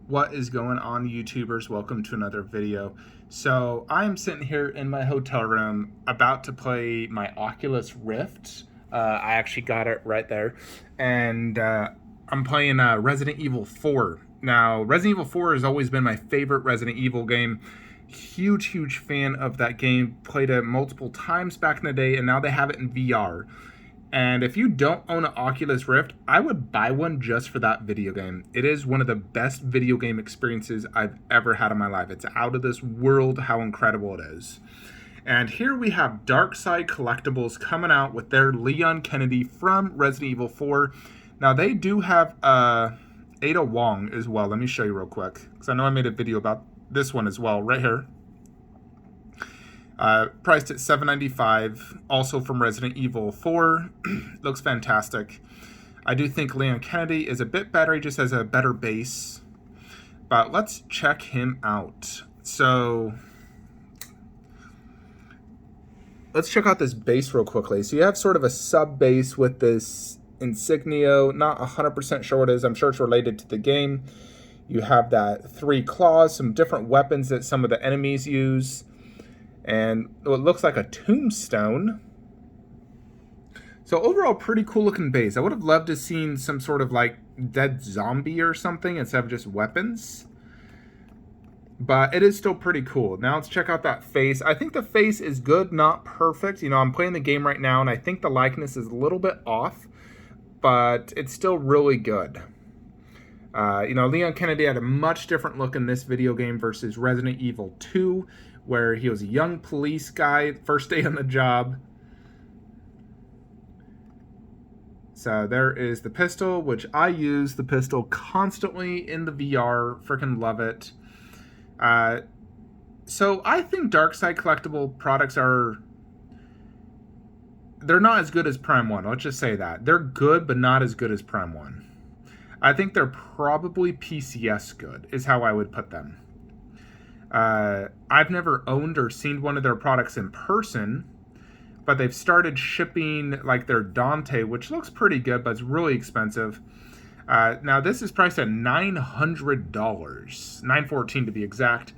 What is going on, YouTubers? Welcome to another video. So I'm sitting here in my hotel room about to play my Oculus Rift. I actually got it right there. And I'm playing Resident Evil 4. Now, Resident Evil 4 has always been my favorite Resident Evil game. Huge fan of that game. Played it multiple times back in the day, and now they have it in VR. And if you don't own an Oculus Rift, I would buy one just for that video game. It is one of the best video game experiences I've ever had in my life. It's out of this world how incredible it is. And here we have Darkside Collectibles coming out with their Leon Kennedy from Resident Evil 4. Now they do have Ada Wong as well. Let me show you real quick, because I know I made a video about this one as well, right here. Priced at $7.95, also from Resident Evil 4. Looks fantastic. I do think Leon Kennedy is a bit better. He just has a better base. But let's check him out. So let's check out this base real quickly. So you have sort of a sub base with this insignia. Not 100% sure what it is. I'm sure it's related to the game. You have that 3 claws, some different weapons that some of the enemies use. And it looks like a tombstone. So overall, pretty cool looking base. I would have loved to have seen some sort of like dead zombie or something instead of just weapons. But it is still pretty cool. Now let's check out that face. I think the face is good, not perfect. You know, I'm playing the game right now, and I think the likeness is a little bit off. But it's still really good. You know, Leon Kennedy had a much different look in this video game versus Resident Evil 2, where he was a young police guy, first day on the job. So there is the pistol, which I use the pistol constantly in the VR. Freaking love it. So I think Darkside collectible products they're not as good as Prime 1. Let's just say that. They're good, but not as good as Prime 1. I think they're probably PCS good, is how I would put them. I've never owned or seen one of their products in person, but they've started shipping like their Dante, which looks pretty good, but it's really expensive. Now this is priced at $900, $914 to be exact,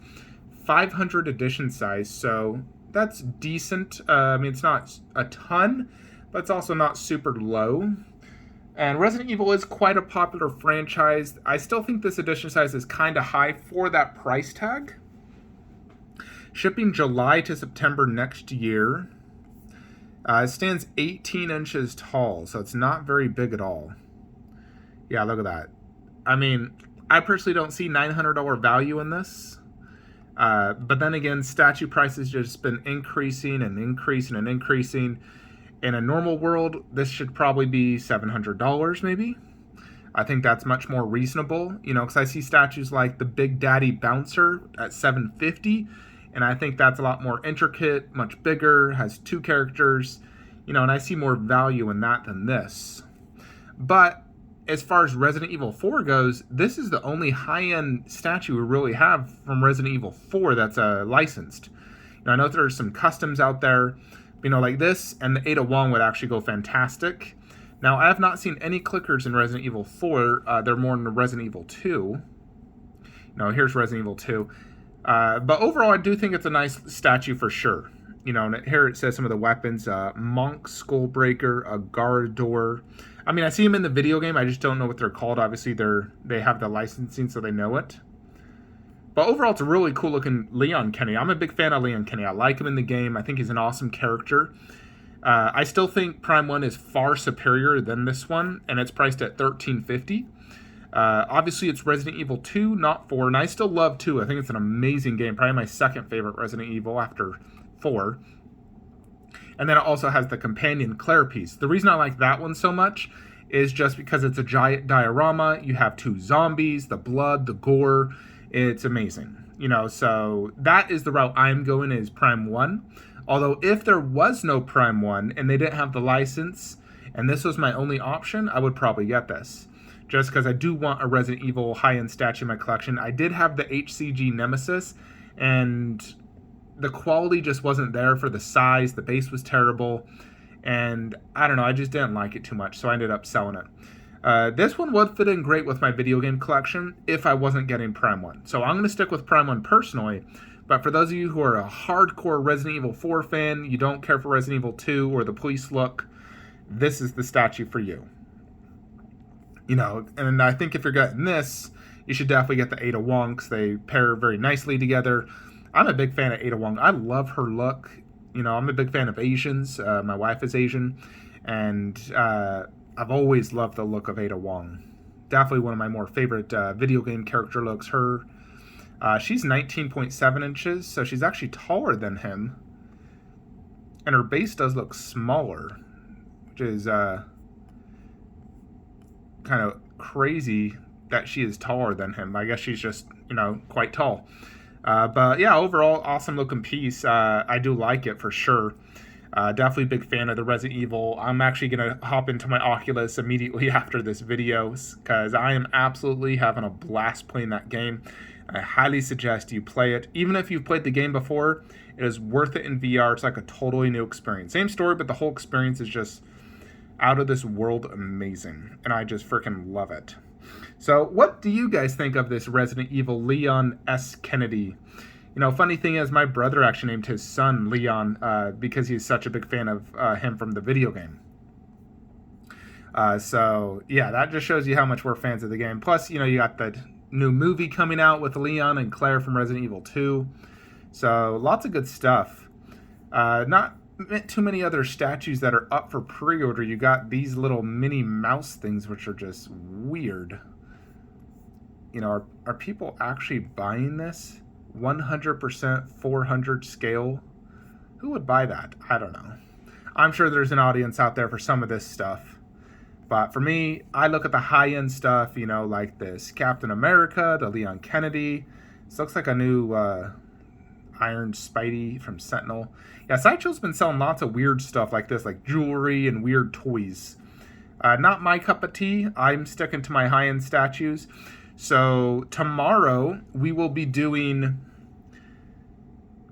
500 edition size, so that's decent. I mean, it's not a ton, but it's also not super low. And Resident Evil is quite a popular franchise. I still think this edition size is kind of high for that price tag. Shipping July to September next year. It stands 18 inches tall, so it's not very big at all. Yeah, look at that. I mean, I personally don't see $900 value in this. But then again, statue prices just been increasing and increasing and increasing. In a normal world, this should probably be $700 maybe. I think that's much more reasonable, you know, because I see statues like the Big Daddy Bouncer at $750, and I think that's a lot more intricate, much bigger, has 2 characters, you know, and I see more value in that than this. But as far as Resident Evil 4 goes, this is the only high-end statue we really have from Resident Evil 4 that's licensed. Now, I know there's some customs out there, you know, like this, and the Ada Wong would actually go fantastic. Now, I have not seen any clickers in Resident Evil 4. They're more in the Resident Evil 2. No, here's Resident Evil 2. But overall, I do think it's a nice statue for sure. You know, and here it says some of the weapons. Monk, Skullbreaker, a guard door. I mean, I see them in the video game. I just don't know what they're called. Obviously, they have the licensing, so they know it. But overall, it's a really cool looking Leon Kennedy. I'm a big fan of Leon Kennedy. I like him in the game. I think he's an awesome character. I still think Prime 1 is far superior than this one, and it's priced at $13.50. Obviously, it's Resident Evil 2, not 4, and I still love 2. I think it's an amazing game. Probably my second favorite Resident Evil after 4. And then it also has the companion Claire piece. The reason I like that one so much is just because it's a giant diorama. You have 2 zombies, the blood, the gore. It's amazing, you know, so that is the route I'm going, is Prime 1. Although if there was no Prime 1 and they didn't have the license and this was my only option, I would probably get this. Just because I do want a Resident Evil high-end statue in my collection. I did have the HCG Nemesis, and the quality just wasn't there for the size. The base was terrible, and I don't know, I just didn't like it too much, so I ended up selling it. This one would fit in great with my video game collection if I wasn't getting Prime 1. So I'm going to stick with Prime 1 personally, but for those of you who are a hardcore Resident Evil 4 fan, you don't care for Resident Evil 2 or the police look, this is the statue for you. You know, and I think if you're getting this, you should definitely get the Ada Wong because they pair very nicely together. I'm a big fan of Ada Wong. I love her look. You know, I'm a big fan of Asians. My wife is Asian, and I've always loved the look of Ada Wong. Definitely one of my more favorite video game character looks. She's 19.7 inches, so she's actually taller than him. And her base does look smaller, which is kind of crazy that she is taller than him. I guess she's just, you know, quite tall. But yeah, overall, awesome looking piece. I do like it for sure. Definitely a big fan of the Resident Evil. I'm actually going to hop into my Oculus immediately after this video because I am absolutely having a blast playing that game. I highly suggest you play it. Even if you've played the game before, it is worth it in VR. It's like a totally new experience. Same story, but the whole experience is just out of this world amazing. And I just freaking love it. So what do you guys think of this Resident Evil Leon S. Kennedy? You know, funny thing is, my brother actually named his son Leon because he's such a big fan of him from the video game. So, yeah, that just shows you how much we're fans of the game. Plus, you know, you got the new movie coming out with Leon and Claire from Resident Evil 2. So, lots of good stuff. Not too many other statues that are up for pre-order. You got these little mini mouse things, which are just weird. You know, are people actually buying this? 100% 400 scale. Who would buy that? I don't know. I'm sure there's an audience out there for some of this stuff. But for me, I look at the high-end stuff, you know, like this Captain America, the Leon Kennedy. This looks like a new Iron Spidey from Sentinel. Yeah, Sideshow's been selling lots of weird stuff like this, like jewelry and weird toys. Not my cup of tea. I'm sticking to my high-end statues. So tomorrow we will be doing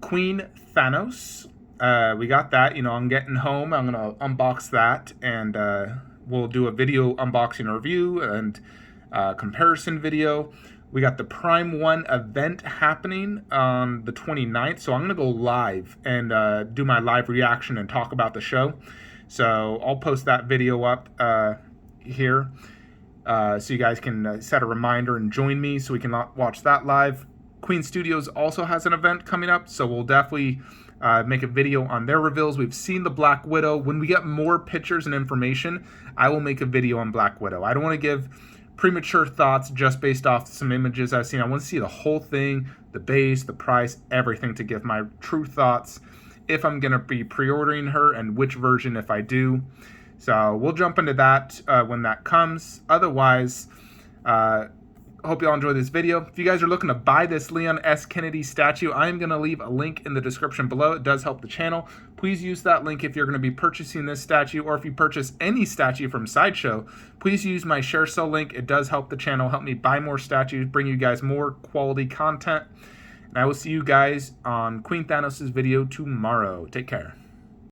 Queen Thanos. We got that. You know, I'm getting home. I'm going to unbox that, and we'll do a video unboxing review and comparison video. We got the Prime 1 event happening on the 29th, so I'm going to go live and do my live reaction and talk about the show. So I'll post that video up here. So you guys can set a reminder and join me so we can watch that live. Queen Studios also has an event coming up, so we'll definitely make a video on their reveals. We've seen the Black Widow. When we get more pictures and information, I will make a video on Black Widow. I don't want to give premature thoughts just based off some images I've seen. I want to see the whole thing, the base, the price, everything to give my true thoughts if I'm going to be pre-ordering her and which version if I do. So we'll jump into that when that comes. Otherwise, hope you all enjoy this video. If you guys are looking to buy this Leon S. Kennedy statue, I am going to leave a link in the description below. It does help the channel. Please use that link if you're going to be purchasing this statue, or if you purchase any statue from Sideshow, please use my share sell link. It does help the channel, help me buy more statues, bring you guys more quality content. And I will see you guys on Queen Thanos' video tomorrow. Take care.